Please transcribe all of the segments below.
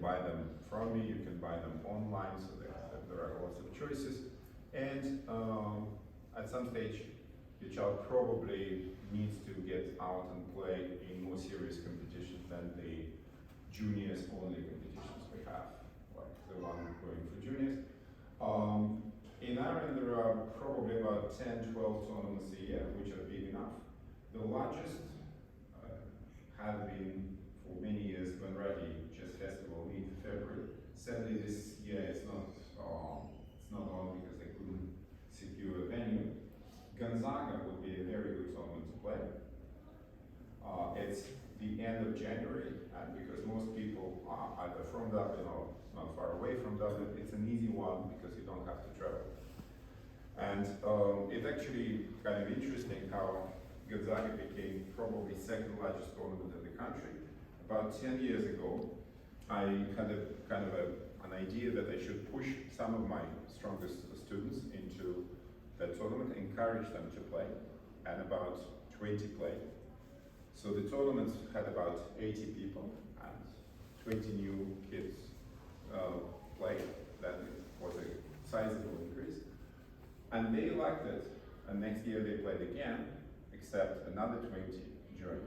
buy them from me, you can buy them online, so there are lots of choices. And at some stage, your child probably needs to get out and play in more serious competitions than the juniors only competitions we have, like the one going for juniors. In Ireland, there are probably about 10, 12 tournaments a year, which are big enough. The largest have been for many years Bunratty Chess Festival in February. Sadly, this year it's not on because they couldn't secure a venue. Gonzaga would be a very good tournament to play. It's the end of January, and because most people are either from Dublin or not far away from Dublin, it's an easy one because you don't have to travel. And it's actually kind of interesting how Gonzaga became probably second largest tournament in the country. About 10 years ago, I had an idea that I should push some of my strongest students into that tournament, encourage them to play, and about 20 played. So the tournament had about 80 people and 20 new kids played. That was a sizable increase. And they liked it, and next year they played again, except another 20 joined,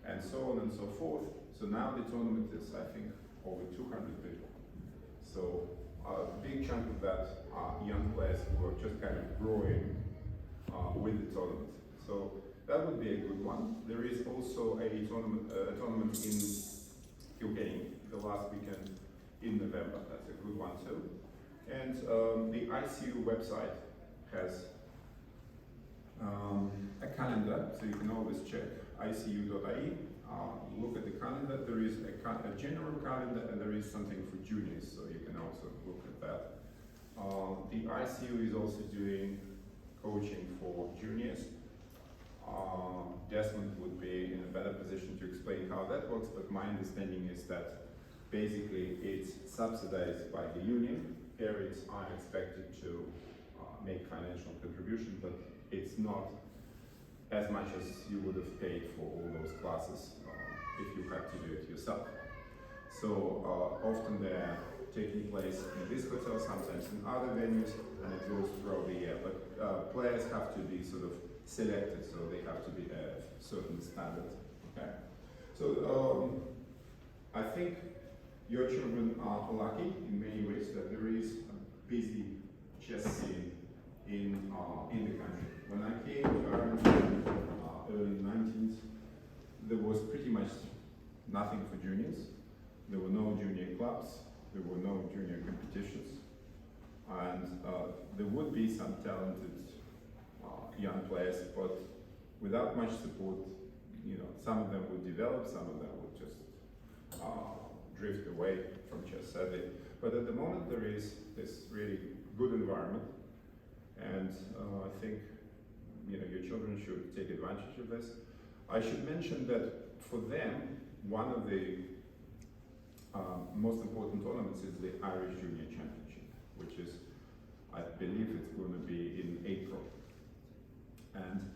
and so on and so forth. So now the tournament is, I think, over 200 people. So a big chunk of that are young players who are just kind of growing with the tournament. So that would be a good one. There is also a tournament in Kilkenny the last weekend in November. That's a good one too. And the ICU website has a calendar, so you can always check icu.ie. Look at the calendar. There is a general calendar, and there is something for juniors, so you can also look at that. The ICU is also doing coaching for juniors. Desmond would be in a better position to explain how that works, but my understanding is that basically it's subsidized by the union. Parents are expected to make financial contribution, but it's not as much as you would have paid for all those classes if you had to do it yourself. So often they're taking place in this hotel, sometimes in other venues, and it goes throughout the year. But players have to be sort of selected, so they have to be a certain standard. Okay. So I think your children are lucky in many ways that there is a busy chess scene in the country. When I came to Ireland in early 19th, there was pretty much nothing for juniors. There were no junior clubs, there were no junior competitions, and there would be some talented young players, but without much support, you know, some of them would develop, some of them would just drift away from chess, sadly. But at the moment there is this really good environment, and I think, you know, your children should take advantage of this. I should mention that for them, one of the most important tournaments is the Irish Junior Championship, which is, I believe it's going to be in April. And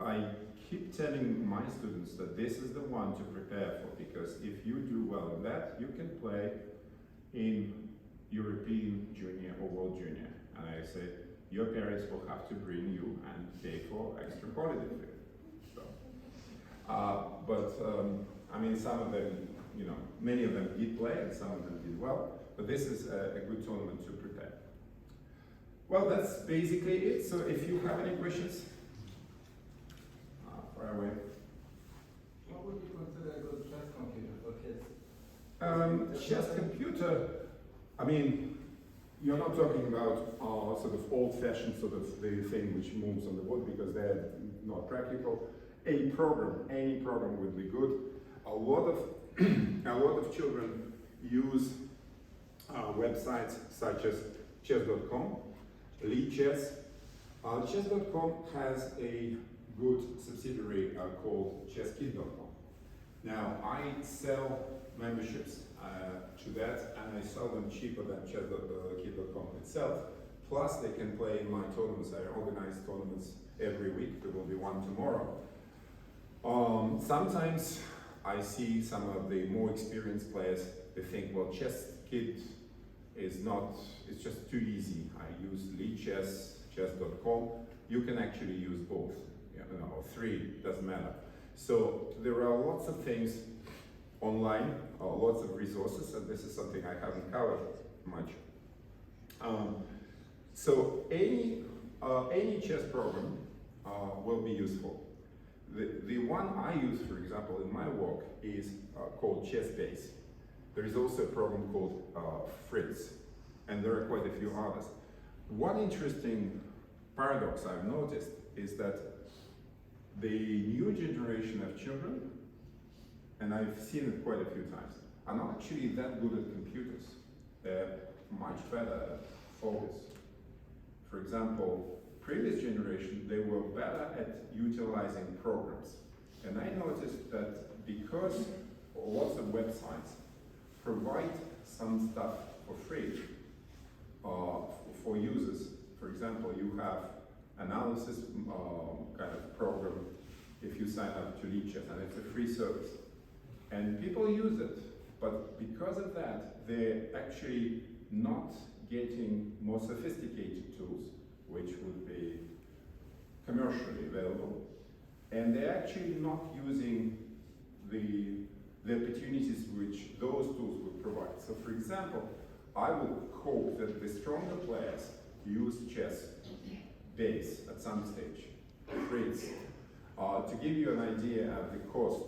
I keep telling my students that this is the one to prepare for, because if you do well in that, you can play in European Junior or World Junior. And I say, your parents will have to bring you and pay for extra holiday fee. So, I mean, some of them, you know, many of them did play and some of them did well, but this is a good tournament to prepare. Well, that's basically it. So if you have any questions, fire away. What would you consider a good chess computer for kids? Chess computer, I mean, you're not talking about sort of old-fashioned sort of the thing which moves on the board, because they're not practical. A program, any program would be good. A lot of children use websites such as chess.com, Chess. Chess.com has a good subsidiary called chesskid.com. Now, I sell memberships to that, and I sell them cheaper than chesskid.com itself. Plus, they can play in my tournaments. I organize tournaments every week. There will be one tomorrow. Sometimes I see some of the more experienced players, they think, well, chess kit is not, it's just too easy. I use lead chess, chess.com. You can actually use both, you know, or three, doesn't matter. So there are lots of things online, lots of resources, and this is something I haven't covered much. So any chess program will be useful. The one I use, for example, in my work is called ChessBase. There is also a program called Fritz, and there are quite a few others. One interesting paradox I've noticed is that the new generation of children, and I've seen it quite a few times, are not actually that good at computers. They're much better at focus. For example, previous generation, they were better at utilizing programs. And I noticed that because lots of websites provide some stuff for free for users. For example, you have analysis kind of program if you sign up to lead chess, and it's a free service. And people use it, but because of that, they're actually not getting more sophisticated tools, which would be commercially available. And they're actually not using the opportunities which those tools would provide. So for example, I would hope that the stronger players use ChessBase at some stage, Fritz. To give you an idea of the cost,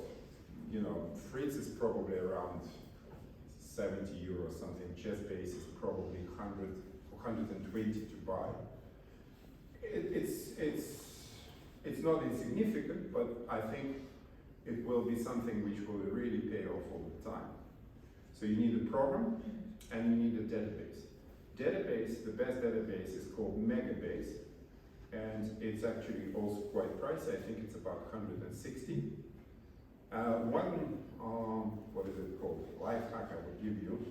you know, Fritz is probably around 70 euro or something. ChessBase is probably 100 or 120 to buy. It's not insignificant, but I think it will be something which will really pay off all the time. So you need a program and you need a database. The best database is called Megabase, and it's actually also quite pricey. I think it's about 160. What is it called? Life hack I would give you.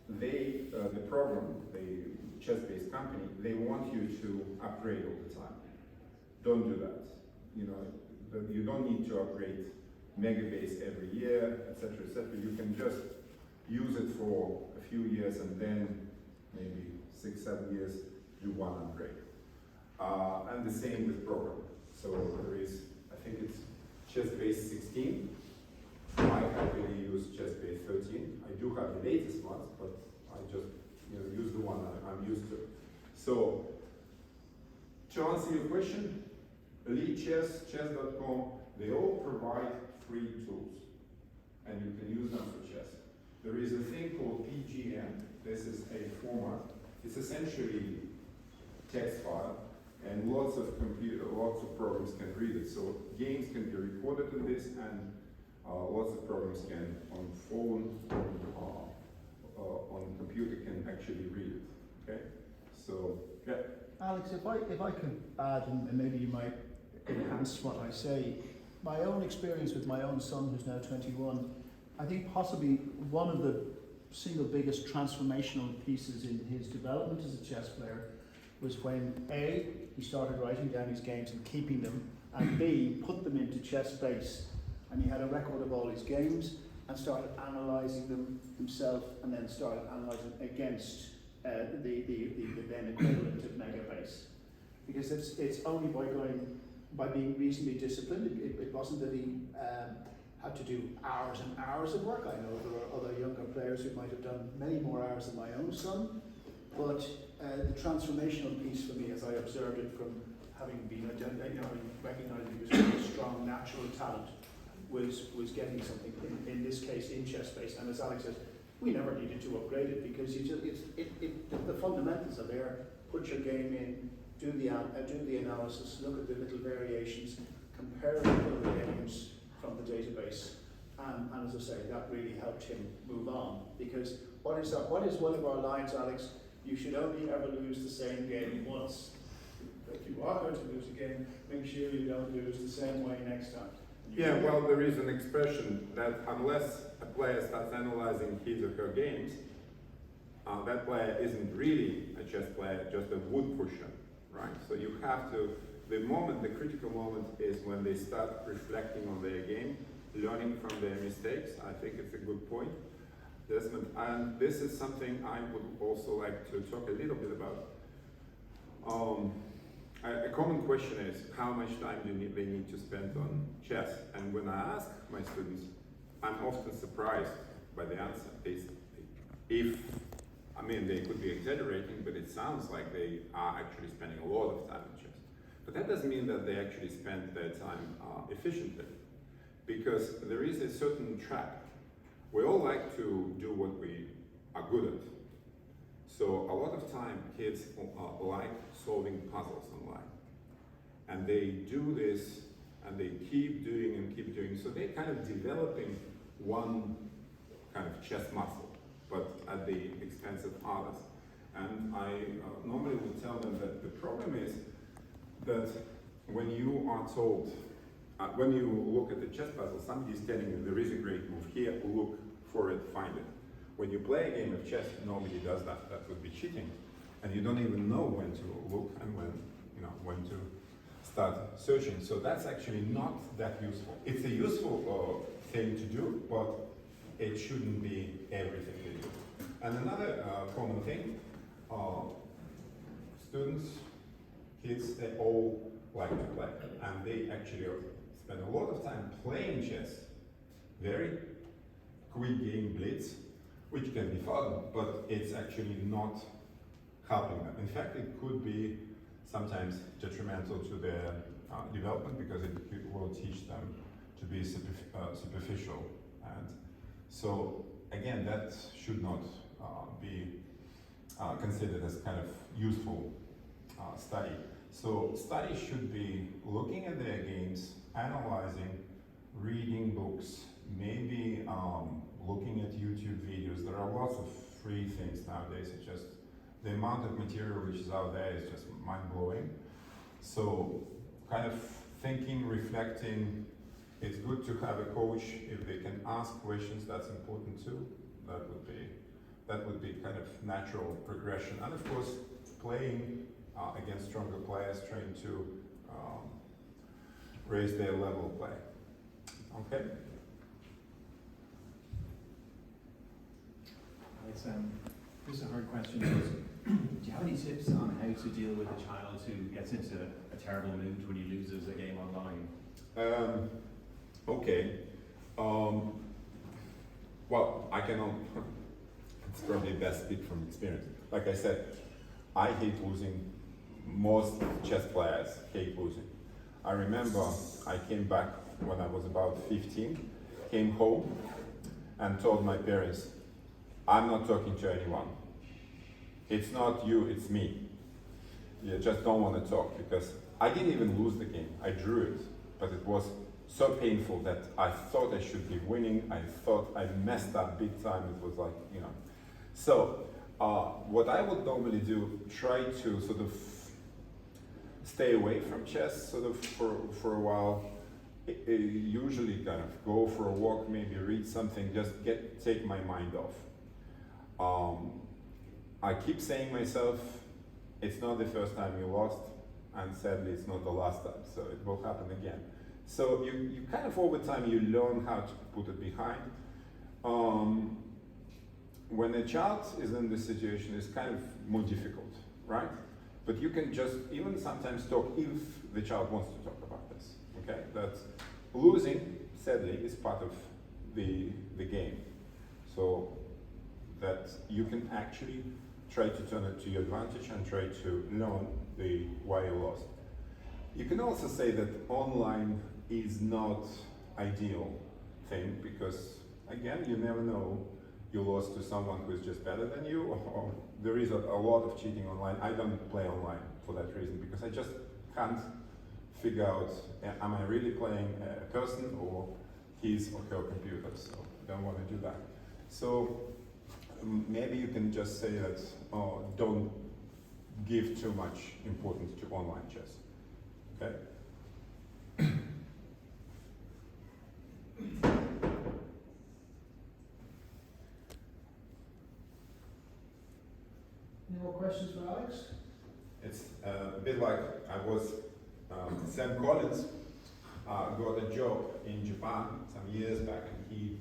The program, the chess-based company, they want you to upgrade all the time. Don't do that. You know, you don't need to upgrade Megabase every year, etc., etc. You can just use it for a few years and then maybe 6-7 years do one upgrade. And the same with program. So there is, I think it's ChessBase 16. I happily use ChessBase 13. I do have the latest ones, but I just use the one I'm used to. So to answer your question, Elite Chess, chess.com, they all provide free tools, and you can use them for chess. There is a thing called PGM. This is a format. It's essentially text file, and lots of programs can read it. So games can be recorded in this, and lots of programs can, on phone, on computer, can actually read it. Okay, so yeah. Alex, if I could add, and maybe you might enhance what I say, my own experience with my own son, who's now 21, I think possibly one of the single biggest transformational pieces in his development as a chess player was when A, he started writing down his games and keeping them, and B, put them into ChessBase, and he had a record of all his games and started analysing them himself, and then started analysing against the then equivalent of Megabase. Because it's only by being reasonably disciplined. It wasn't that he had to do hours and hours of work. I know there are other younger players who might have done many more hours than my own son, but the transformational piece for me, as I observed it from having been recognised he was a strong natural talent, was getting something, in this case in ChessBase. And as Alex says, we never needed to upgrade it because the fundamentals are there. Put your game in, do the analysis, look at the little variations, compare it with other games from the database, and as I say, that really helped him move on. Because what is one of our lines, Alex? You should only ever lose the same game once. If you are going to lose a game, make sure you don't lose the same way next time. Yeah, well, there is an expression that unless a player starts analyzing his or her games, that player isn't really a chess player, just a wood pusher, right? So you have to, the critical moment is when they start reflecting on their game learning from their mistakes. I think it's a good point, Desmond. And this is something I would also like to talk a little bit about. A common question is, how much time do they need to spend on chess? And when I ask my students, I'm often surprised by the answer. They could be exaggerating, but it sounds like they are actually spending a lot of time on chess. But that doesn't mean that they actually spend their time efficiently, because there is a certain trap. We all like to do what we are good at. So a lot of time kids like solving puzzles online. And they do this and they keep doing and keep doing. So they're kind of developing one kind of chess muscle, but at the expense of others. And I normally would tell them that the problem is that when you are told, when you look at the chess puzzle, somebody's telling you there is a great move here, look for it, find it. When you play a game of chess, nobody does that. That would be cheating. And you don't even know when to look and when to start searching. So that's actually not that useful. It's a useful thing to do, but it shouldn't be everything you do. And another common thing, students, kids, they all like to play. And they actually spend a lot of time playing chess. Very quick game blitz, which can be fun, but it's actually not helping them. In fact, it could be sometimes detrimental to their development, because it will teach them to be superficial. And so, again, that should not be considered as kind of useful study. So study should be looking at their games, analyzing, reading books, maybe looking at YouTube videos. There are lots of free things nowadays. It's just the amount of material which is out there is just mind-blowing. So kind of thinking, reflecting. It's good to have a coach. If they can ask questions, that's important too. That would be kind of natural progression. And of course, playing against stronger players, trying to raise their level of play. Okay? This is a hard question. Do you have any tips on how to deal with a child who gets into a terrible mood when he loses a game online? Okay. Well, I cannot. It's probably best speak from experience. Like I said, I hate losing. Most chess players hate losing. I remember I came back when I was about 15, came home and told my parents, I'm not talking to anyone. It's not you, it's me. You just don't want to talk, because I didn't even lose the game. I drew it, but it was so painful that I thought I should be winning. I thought I messed up big time. It was like, So, what I would normally do, try to sort of stay away from chess sort of for a while. Usually kind of go for a walk, maybe read something, just take my mind off. I keep saying myself, it's not the first time you lost, and sadly it's not the last time, so it will happen again. So you kind of over time you learn how to put it behind. When a child is in this situation, it's kind of more difficult, right? But you can just even sometimes talk if the child wants to talk about this, okay? That losing, sadly, is part of the game. So that you can actually try to turn it to your advantage and try to learn why you lost. You can also say that online is not ideal thing, because again, you never know, you lost to someone who is just better than you, or there is a lot of cheating online. I don't play online for that reason, because I just can't figure out, am I really playing a person or his or her computer? So I don't want to do that. So maybe you can just say that don't give too much importance to online chess. Okay? Any more questions for Alex? It's a bit like I was Sam Collins got a job in Japan some years back, and he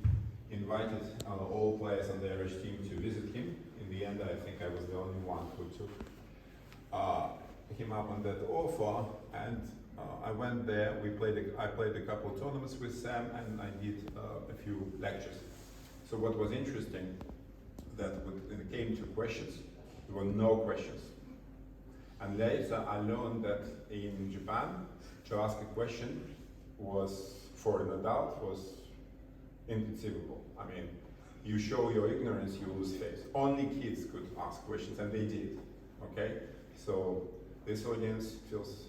invited all players on the Irish team to visit him. In the end, I think I was the only one who took him up on that offer, and I went there. I played a couple of tournaments with Sam, and I did a few lectures. So what was interesting, that when it came to questions, there were no questions. And later I learned that in Japan, to ask a question was, for an adult, was inconceivable. I mean, you show your ignorance, you lose face. Only kids could ask questions, and they did, okay? So this audience feels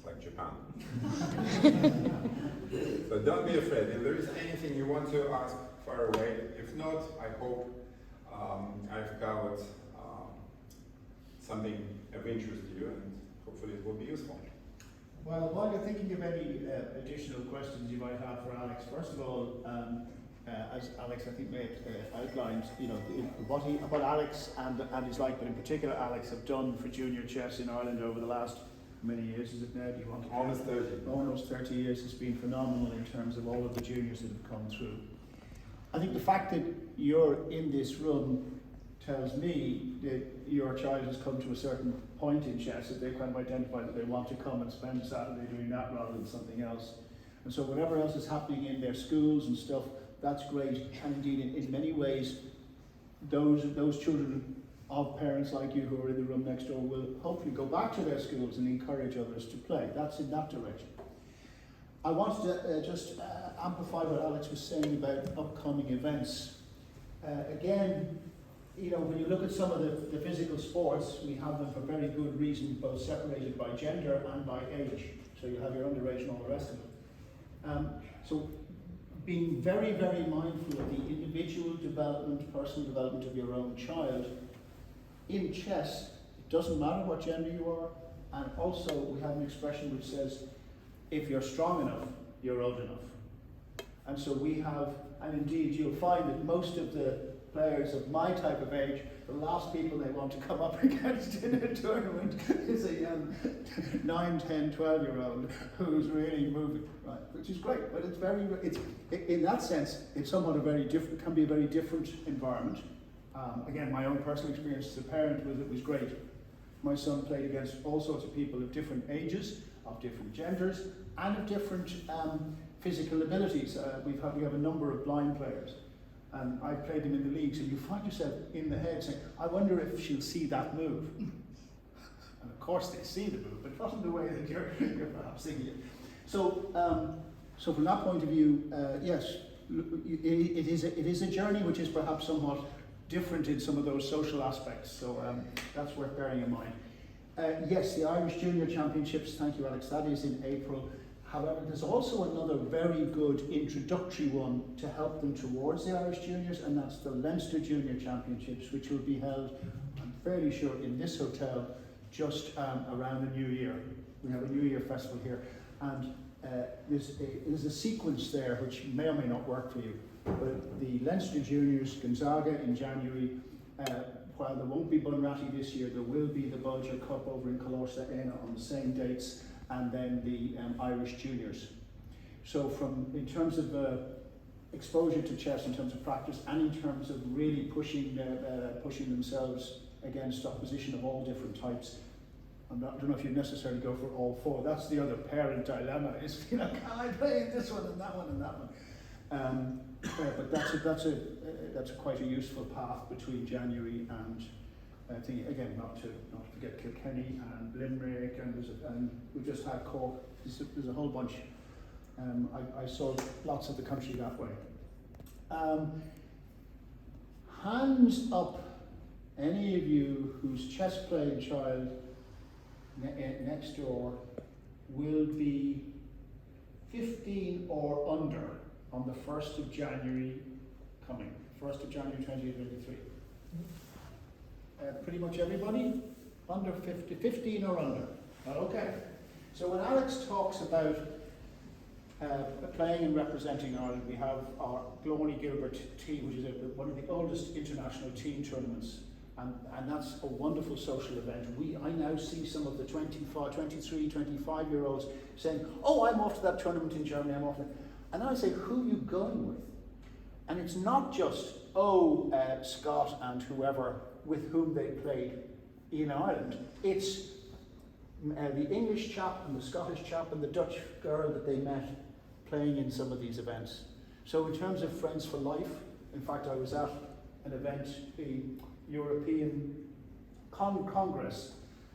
like Japan. So don't be afraid. If there is anything you want to ask, far away. If not, I hope I've covered something of interest to you, and hopefully it will be useful. Well, while you're thinking of any additional questions you might have for Alex, first of all, as Alex I think may have outlined, you know, what Alex and his like, but in particular Alex, have done for junior chess in Ireland over the last, how many years is it now? Do you want to Almost 30. Almost 30 years has been phenomenal in terms of all of the juniors that have come through. I think the fact that you're in this room tells me that your child has come to a certain point in chess that they kind of identify that they want to come and spend a Saturday doing that rather than something else. And so whatever else is happening in their schools and stuff, that's great. And indeed, in many ways, those children of parents like you who are in the room next door will hopefully go back to their schools and encourage others to play. That's in that direction. I wanted to just amplify what Alex was saying about upcoming events. Again, you know, when you look at some of the physical sports, we have them for very good reason, both separated by gender and by age. So you have your underage and all the rest of it. So being very, very mindful of the individual development, personal development of your own child. In chess, it doesn't matter what gender you are, and also we have an expression which says, if you're strong enough, you're old enough. And so we have, and indeed you'll find that most of the players of my type of age, the last people they want to come up against in a tournament is a young 9, 10, 12-year-old who's really moving, right? Which is great, but it's in that sense, it's somewhat a very different, can be a very different environment. Again, my own personal experience as a parent was great. My son played against all sorts of people of different ages, of different genders, and of different physical abilities. We have a number of blind players. And I've played them in the leagues, and you find yourself in the head saying, I wonder if she'll see that move. And of course they see the move, but not in the way that you're perhaps thinking it. So, so from that point of view, yes, it is a journey which is perhaps somewhat different in some of those social aspects, so that's worth bearing in mind. Yes, the Irish Junior Championships, thank you Alex, that is in April. However, there's also another very good introductory one to help them towards the Irish Juniors, and that's the Leinster Junior Championships, which will be held, I'm fairly sure, in this hotel just around the New Year. We have a New Year festival here, and there's a sequence there which may or may not work for you. But the Leinster Juniors, Gonzaga in January, while there won't be Bunratty this year, there will be the Bulger Cup over in Colorsa on the same dates, and then the Irish Juniors. So in terms of exposure to chess, in terms of practice, and in terms of really pushing themselves against opposition of all different types, I don't know if you'd necessarily go for all four. That's the other parent dilemma, is, you know, can I play this one and that one and that one? But that's quite a useful path between January and I think, again, not to forget Kilkenny and Limerick, and we just had Cork. There's a whole bunch. I saw lots of the country that way. Hands up, any of you whose chess playing child next door will be 15 or under on the 1st of January coming, 1st of January 2023. Pretty much everybody under 15 or under. Okay. So when Alex talks about playing and representing Ireland, we have our Glóney Gilbert team, which is one of the oldest international team tournaments And that's a wonderful social event. I now see some of the 25, 23, 25-year-olds saying, oh, I'm off to that tournament in Germany, I'm off to... And then I say, who are you going with? And it's not just, Scott and whoever with whom they played in Ireland. It's the English chap and the Scottish chap and the Dutch girl that they met playing in some of these events. So in terms of Friends for Life, in fact, I was at an event, the European Congress,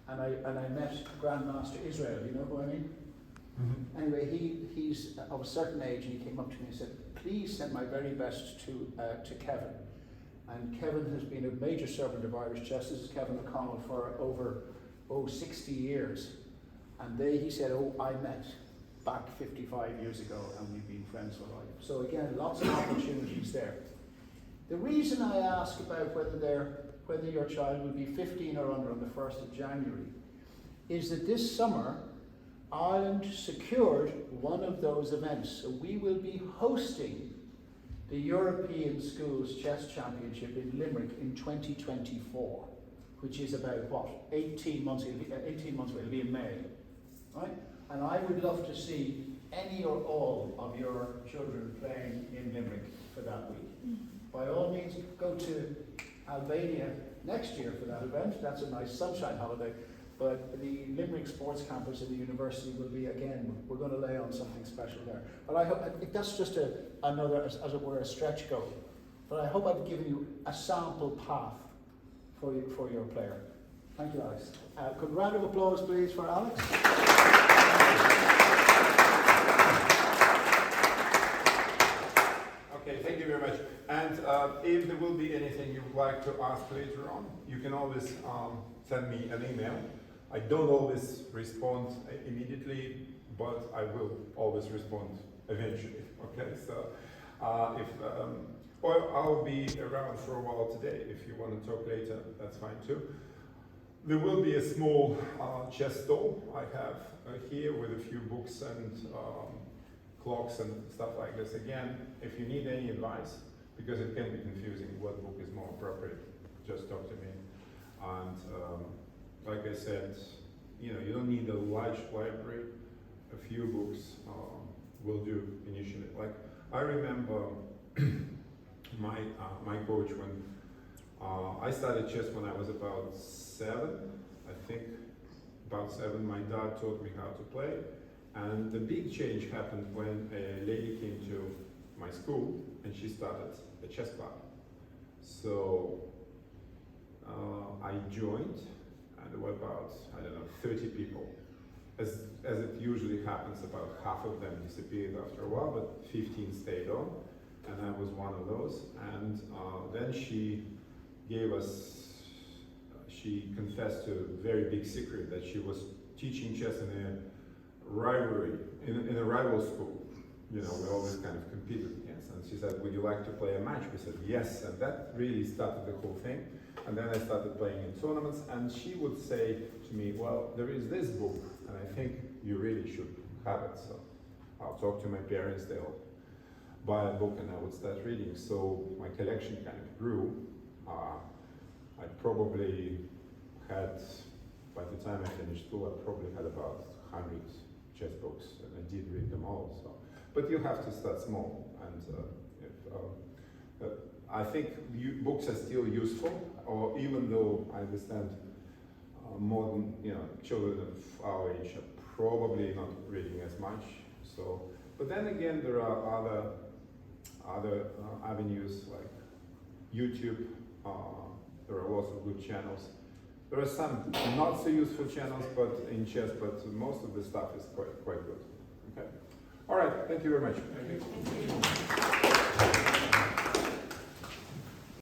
and I met Grandmaster Israel, you know who I mean? Mm-hmm. Anyway, he's of a certain age, and he came up to me and said, please send my very best to Kevin. And Kevin has been a major servant of Irish chess. This is Kevin O'Connell for over 60 years. And he said, I met back 55 years ago, and we've been friends for life. So again, lots of opportunities there. The reason I ask about whether your child will be 15 or under on the 1st of January is that this summer, Ireland secured one of those events. So we will be hosting the European Schools Chess Championship in Limerick in 2024, which is about, 18 months away, it'll be in May, right? And I would love to see any or all of your children playing in Limerick for that week. By all means, go to Albania next year for that event. That's a nice sunshine holiday. But the Limerick Sports Campus in the university will be, again, we're going to lay on something special there. But I hope, that's just another, as it were, a stretch goal. But I hope I've given you a sample path for your player. Thank you, Alex. Could round of applause, please, for Alex? Okay, thank you very much. And if there will be anything you would like to ask later on, you can always send me an email. I don't always respond immediately, but I will always respond eventually. Okay, so or I'll be around for a while today. If you want to talk later, that's fine too. There will be a small chess stall I have here with a few books and clocks and stuff like this. Again, if you need any advice, because it can be confusing what book is more appropriate, just talk to me. And like I said, you don't need a large library. A few books will do initially. Like I remember my coach when I started chess when I was about 7, I think about 7. My dad taught me how to play, and the big change happened when a lady came to my school and she started a chess club. So I joined, and there were about 30 people. As it usually happens, about half of them disappeared after a while, but 15 stayed on, and I was one of those. And then she gave us, she confessed to a very big secret that she was teaching chess in a rivalry, in a rival school. We always kind of competed against. And she said, would you like to play a match? We said, yes. And that really started the whole thing. And then I started playing in tournaments, and she would say to me, well, there is this book, and I think you really should have it. So I'll talk to my parents, they'll buy a book, and I would start reading. So my collection kind of grew. I probably had, by the time I finished school, I probably had about 100 chess books, and I did read them all. So, but you have to start small, and I think books are still useful, or even though I understand modern, children of our age are probably not reading as much. So, but then again, there are other avenues like YouTube. There are lots of good channels. There are some not so useful channels, but in chess, but most of the stuff is quite good. Okay. All right. Thank you very much.